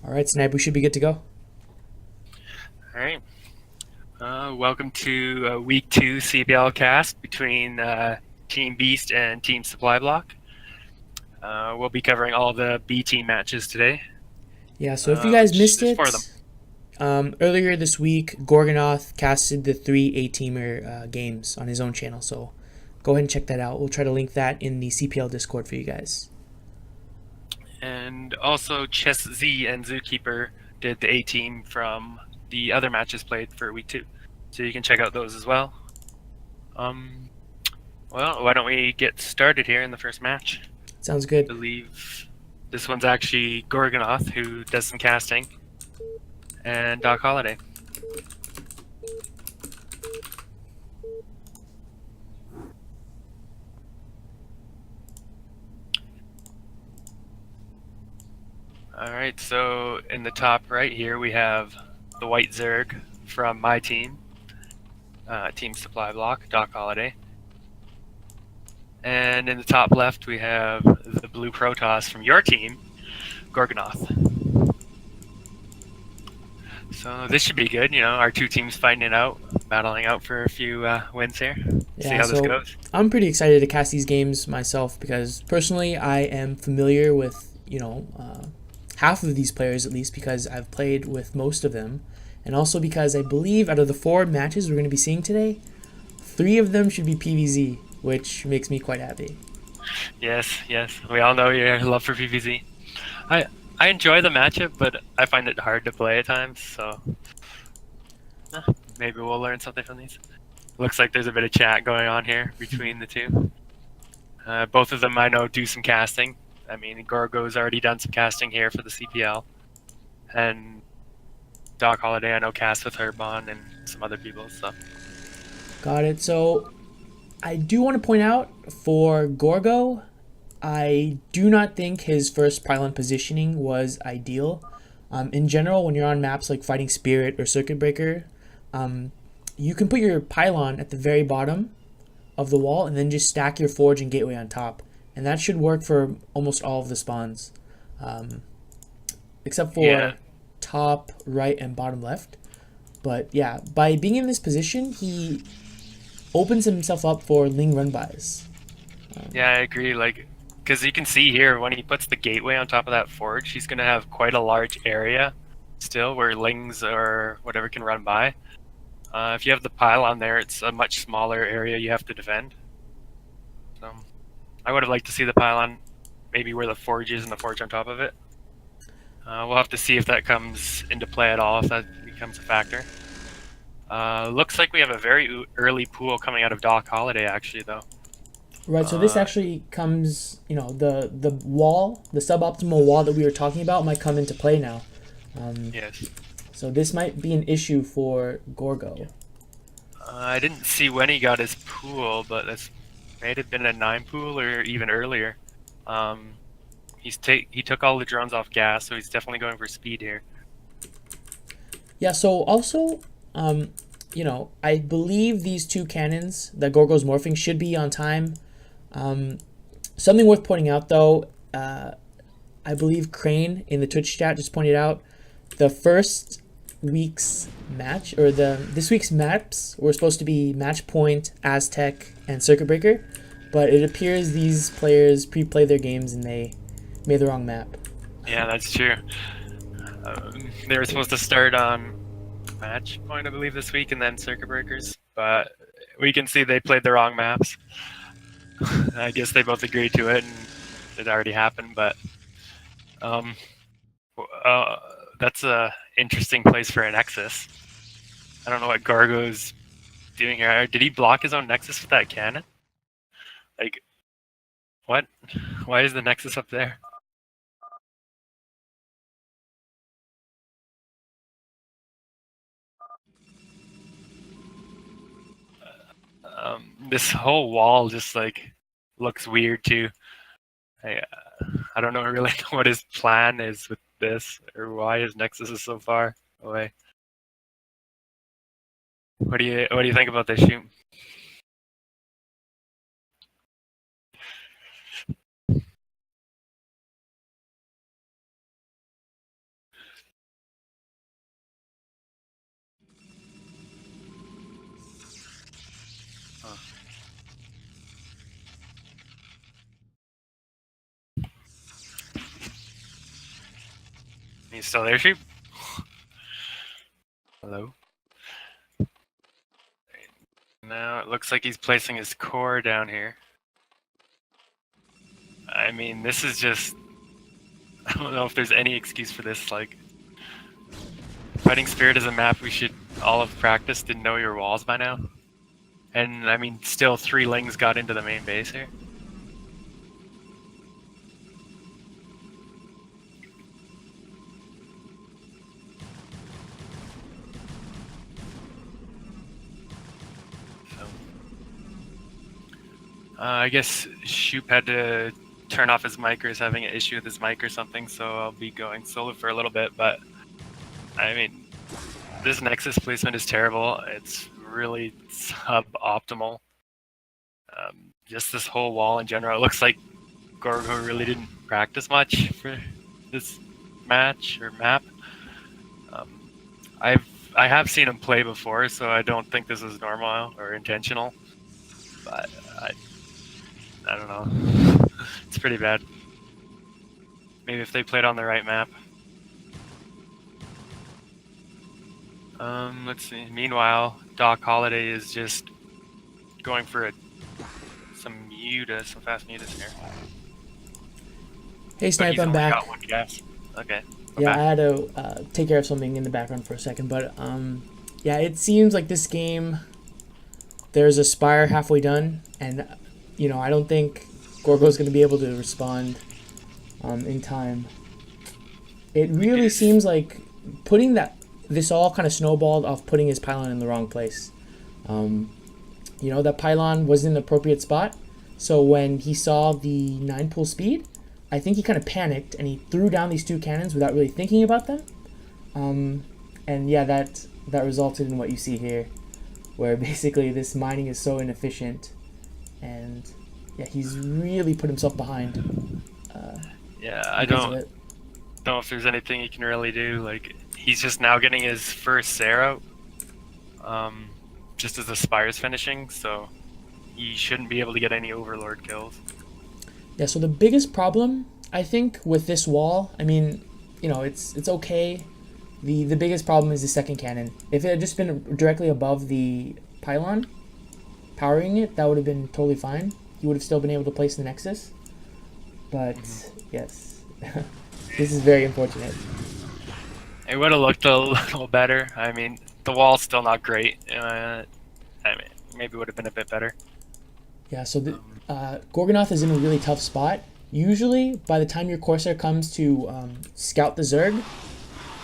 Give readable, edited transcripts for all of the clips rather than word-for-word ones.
All right, Snipe, we should be good to go. All right. Welcome to week two CPL cast between Team Beast and Team Supply Block. We'll be covering all the B team matches today, Yeah, so if you guys which missed there's four of them. it, earlier this week, Gorgonoth casted the three A-teamer games on his own channel, so go ahead and check that out. We'll try to link that in the CPL Discord for you guys. And also Chess Z and Zookeeper did the A team from the other matches played for week two. So you can check out those as well. Um, well, why don't we get started here in the first match? Sounds I good. believe this one's actually Gorgonoth, who does some casting, and Doc Holliday. All right, so in the top right here we have the White Zerg from my team, Team Supply Block, Doc Holliday. And in the top left we have the Blue Protoss from your team, Gorgonoth. So this should be good, our two teams fighting it out, battling out for a few wins here. See Yeah, how this so goes. I'm pretty excited to cast these games myself because personally I am familiar with, half of these players at least because I've played with most of them. And also because I believe out of the four matches we're going to be seeing today, three of them should be PvZ, which makes me quite happy. Yes, we all know your love for PvZ. I I enjoy the matchup, but I find it hard to play at times, so maybe we'll learn something from these. Looks like there's a bit of chat going on here between the two. Both of them I know do some casting. I mean, Gorgo's already done some casting here for the CPL, and Doc Holliday I know cast with Herbon and some other people. So Got it. So I do want to point out for Gorgo, I do not think his first pylon positioning was ideal. In general, when you're on maps like Fighting Spirit or Circuit Breaker, um, you can put your pylon at the very bottom of the wall and then just stack your forge and gateway on top. And that should work for almost all of the spawns, um, except yeah, for top right and bottom left. But yeah, by being in this position, he opens himself up for Ling run bys. yeah, I agree. Like, because you can see here when he puts the gateway on top of that forge, he's gonna have quite a large area still where lings or whatever can run by. If you have the pylon there, it's a much smaller area you have to defend. So I would have liked to see the pylon maybe where the forge is and the forge on top of it. We'll have to see if that comes into play at all, if that becomes a factor. Looks like we have a very early pool coming out of Doc Holiday, actually, though. Right, so this Uh, actually comes, the wall, the suboptimal wall that we were talking about might come into play now. Um, yes. so this might be an issue for Gorgo. I didn't see when he got his pool, but this may have been a 9 pool or even earlier. Um, he took all the drones off gas, so he's definitely going for speed here. Yeah, so also, I believe these two cannons that Gorgo's morphing should be on time. Something worth pointing out though, I believe Crane in the Twitch chat just pointed out the first week's match or the this week's maps were supposed to be Match Point, Aztec, and Circuit Breaker, but it appears these players pre-play their games and they made the wrong map. Yeah, that's true. They were supposed to start on Match Point, I believe, this week, and then Circuit Breakers, but we can see they played the wrong maps. I guess they both agreed to it, and it already happened. But um, uh, that's a interesting place for a Nexus. I don't know what Gargo's doing here. Did he block his own Nexus with that cannon? Like, what? Why is the Nexus up there? This whole wall just like looks weird too. I, I don't know really what his plan is with this or why his Nexus is so far away. What do you think about this shoot? He's still there, Shoop? Hello? Now it looks like he's placing his core down here. I mean, this is just... I don't know if there's any excuse for this. Like, Fighting Spirit is a map we should all have practiced and know your walls by now. And, I mean, still 3 Lings got into the main base here. So, I guess Shoop had to turn off his mic or is having an issue with his mic or something, so I'll be going solo for a little bit, but I mean, this Nexus placement is terrible. It's really suboptimal. Just this whole wall in general. It looks like Gorgo really didn't practice much for this match or map. I have seen him play before, so I don't think this is normal or intentional. But I don't know. It's pretty bad. Maybe if they played on the right map. Let's see. Meanwhile, Doc Holiday is just going for some fast mutas here. Hey But Snipe, he's I'm only back. got one guess. Okay. I'm Yeah, back. I had to take care of something in the background for a second, but yeah, it seems like this game, there's a Spire halfway done, and I don't think Gorgo's going to be able to respond in time. It really seems like this all kind of snowballed off putting his pylon in the wrong place. That pylon was in the appropriate spot, so when he saw the 9 pull speed, I think he kind of panicked and he threw down these 2 cannons without really thinking about them. And yeah, that resulted in what you see here, where basically this mining is so inefficient, and yeah, he's really put himself behind. Yeah, I because of don't it. know if there's anything he can really do. Like, he's just now getting his first Sarah, just as the Spire's finishing, so he shouldn't be able to get any Overlord kills. Yeah, so the biggest problem, I think, with this wall, I mean, it's okay. The biggest problem is the second cannon. If it had just been directly above the pylon, powering it, that would have been totally fine. He would have still been able to place the Nexus. But, yes, this is very unfortunate. It would have looked a little better. I mean, the wall's still not great. I mean, maybe it would have been a bit better. Yeah, so Gorgonoth is in a really tough spot. Usually, by the time your Corsair comes to scout the Zerg,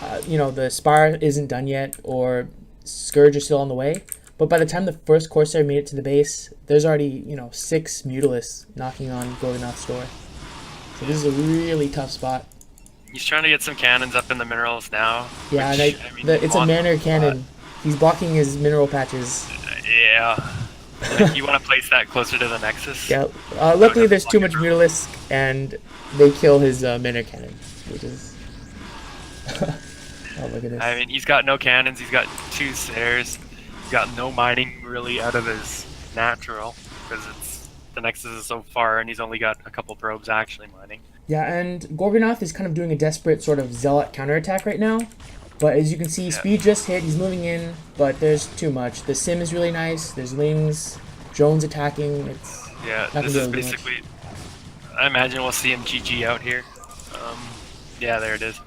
the Spire isn't done yet, or Scourge is still on the way. But by the time the first Corsair made it to the base, there's already, 6 Mutalisks knocking on Gorgonoth's door. So this is a really tough spot. He's trying to get some cannons up in the minerals now. Yeah, which, and I mean, it's a want Manor cannon. He's blocking his mineral patches. Yeah. Like, you want to place that closer to the Nexus? Yeah. Luckily, there's too much Mutalisk, and they kill his Manor cannon, which is... Oh, look at this. I mean, he's got no cannons, he's got 2 stairs, he's got no mining really out of his natural, because the Nexus is so far and he's only got a couple probes actually mining. Yeah, and Gorgonoth is kind of doing a desperate sort of zealot counterattack right now. But as you can see, speed just hit, he's moving in, but there's too much. The sim is really nice, there's Lings, drones attacking, it's Yeah, not this gonna is be able to do much. basically... I imagine we'll see him GG out here. Yeah, there it is.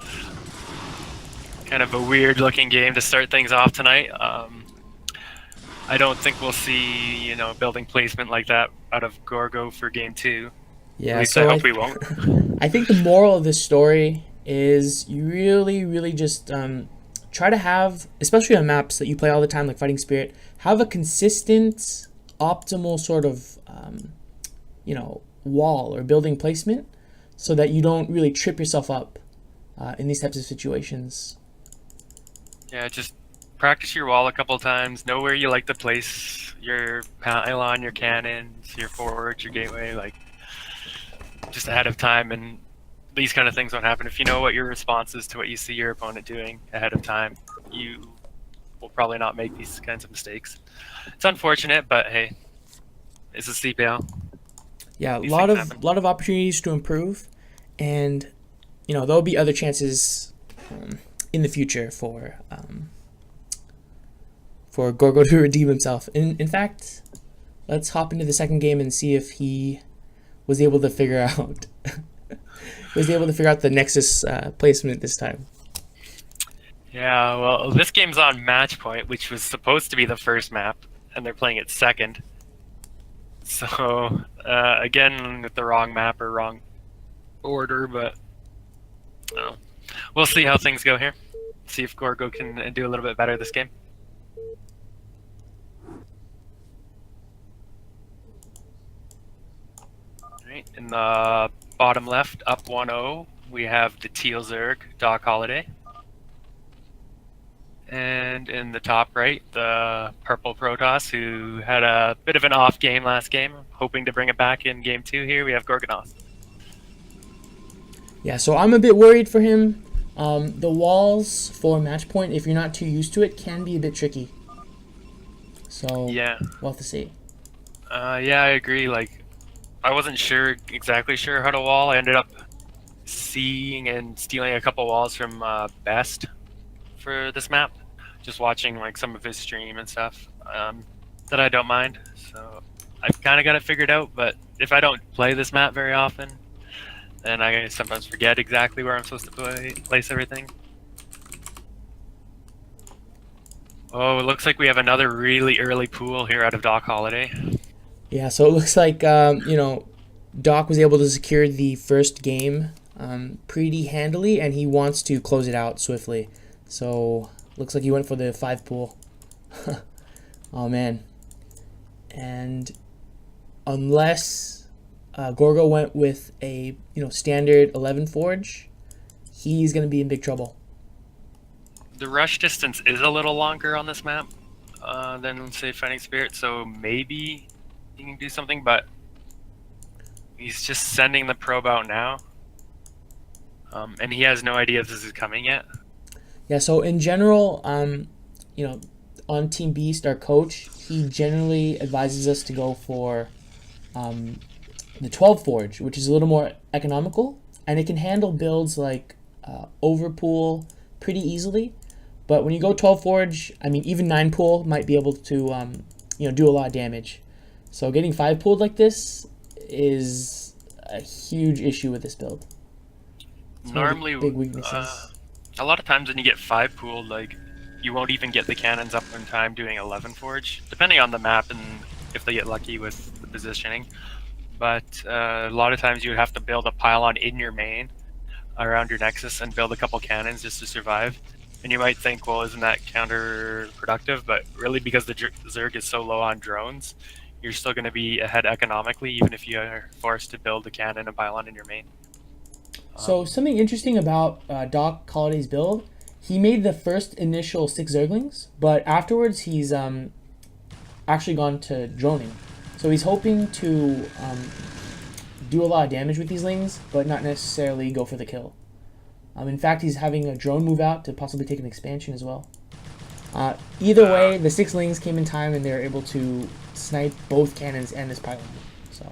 Kind of a weird looking game to start things off tonight. I don't think we'll see, building placement like that out of Gorgo for game 2. Yeah, At least so I hope we won't. I think the moral of this story is you really, really just try to have, especially on maps that you play all the time, like Fighting Spirit, have a consistent, optimal sort of, wall or building placement so that you don't really trip yourself up in these types of situations. Yeah, just practice your wall a couple times. Know where you like to place your pylon, your cannons, your forge, your gateway, like just ahead of time, and these kind of things won't happen. If you know what your response is to what you see your opponent doing ahead of time, you will probably not make these kinds of mistakes. It's unfortunate, but hey, it's a CPL. Yeah, a These lot things happen. of opportunities to improve, and there'll be other chances in the future for Gorgo to redeem himself. In fact, let's hop into the second game and see if he was able to figure out the Nexus placement this time. Yeah, well, this game's on match point, which was supposed to be the first map, and they're playing it second. So, again, with the wrong map or wrong order, but we'll see how things go here. See if Gorgo can do a little bit better this game. Alright, in the bottom left, up 1-0, we have the Teal Zerg, Doc Holiday. And in the top right, the purple Protoss, who had a bit of an off game last game, hoping to bring it back in game 2 here. We have Gorgonoth. Yeah, so I'm a bit worried for him. The walls for match point, if you're not too used to it, can be a bit tricky. So, yeah, we'll have to see. Yeah, I agree. Like, I wasn't exactly sure how to wall. I ended up seeing and stealing a couple walls from Best for this map, just watching like some of his stream and stuff that I don't mind. So I've kind of got it figured out, but if I don't play this map very often, then I sometimes forget exactly where I'm supposed to place everything. Oh, it looks like we have another really early pool here out of Doc Holiday. Yeah, so it looks like Doc was able to secure the first game pretty handily, and he wants to close it out swiftly. So, looks like he went for the 5 pool. Oh, man. And unless Gorgo went with a standard 11 forge, he's going to be in big trouble. The rush distance is a little longer on this map than, say, Fighting Spirit, so maybe he can do something, but he's just sending the probe out now. And he has no idea if this is coming yet. Yeah, so in general, on Team Beast, our coach, he generally advises us to go for the 12 Forge, which is a little more economical, and it can handle builds like Overpool pretty easily. But when you go 12 Forge, I mean, even 9 Pool might be able to do a lot of damage. So getting 5 Pooled like this is a huge issue with this build. It's normally, big weaknesses. A lot of times when you get 5 pooled, like, you won't even get the cannons up in time doing 11 forge, depending on the map and if they get lucky with the positioning. But a lot of times you would have to build a pylon in your main around your Nexus and build a couple cannons just to survive. And you might think, well, isn't that counterproductive? But really, because the Zerg is so low on drones, you're still going to be ahead economically, even if you are forced to build a cannon and pylon in your main. So something interesting about Doc Holiday's build, he made the first initial 6 Zerglings, but afterwards he's actually gone to droning. So he's hoping to do a lot of damage with these lings, but not necessarily go for the kill. In fact, he's having a drone move out to possibly take an expansion as well. Either way, the 6 lings came in time and they were able to snipe both cannons and this pylon. So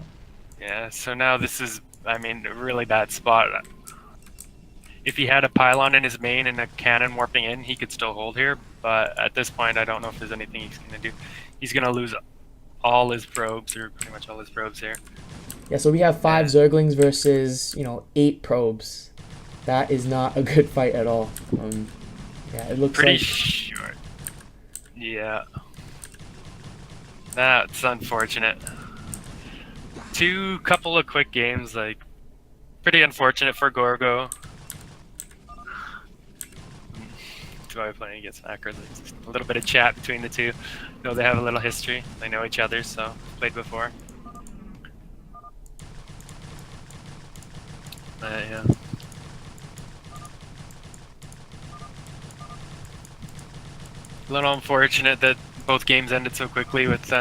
yeah, so now this is, I mean, a really bad spot. If he had a pylon in his main and a cannon warping in, he could still hold here. But at this point, I don't know if there's anything he's going to do. He's going to lose all his probes, or pretty much all his probes here. Yeah, so we have 5 Zerglings versus 8 probes. That is not a good fight at all. Yeah, it looks pretty like short. Yeah, that's unfortunate. Couple of quick games, like, pretty unfortunate for Gorgo. Do I playing against Macros? Just a little bit of chat between the two. Know they have a little history. They know each other, so played before. Yeah. A little unfortunate that both games ended so quickly with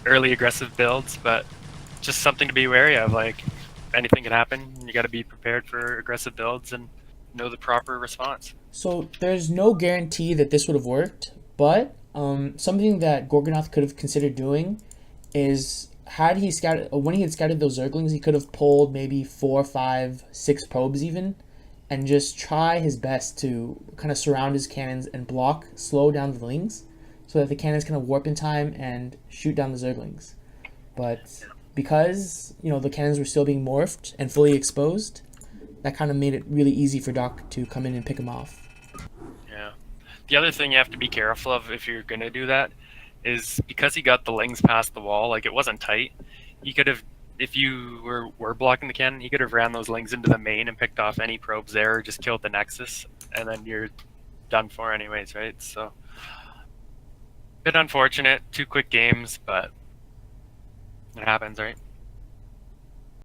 early aggressive builds, but just something to be wary of. Like, anything can happen. You got to be prepared for aggressive builds and know the proper response. So there's no guarantee that this would have worked, but something that Gorgonoth could have considered doing is when he had scouted those Zerglings, he could have pulled maybe 4, 5, 6 probes even, and just try his best to kind of surround his cannons and block, slow down the Lings, so that the cannons kind of warp in time and shoot down the Zerglings. But because the cannons were still being morphed and fully exposed, that kind of made it really easy for Doc to come in and pick him off. Yeah. The other thing you have to be careful of if you're gonna do that is because he got the Lings past the wall, like it wasn't tight. He could have, if you were blocking the cannon, he could have ran those Lings into the main and picked off any probes there, or just killed the Nexus, and then you're done for anyways, right? So, bit unfortunate, 2 quick games, but it happens, right?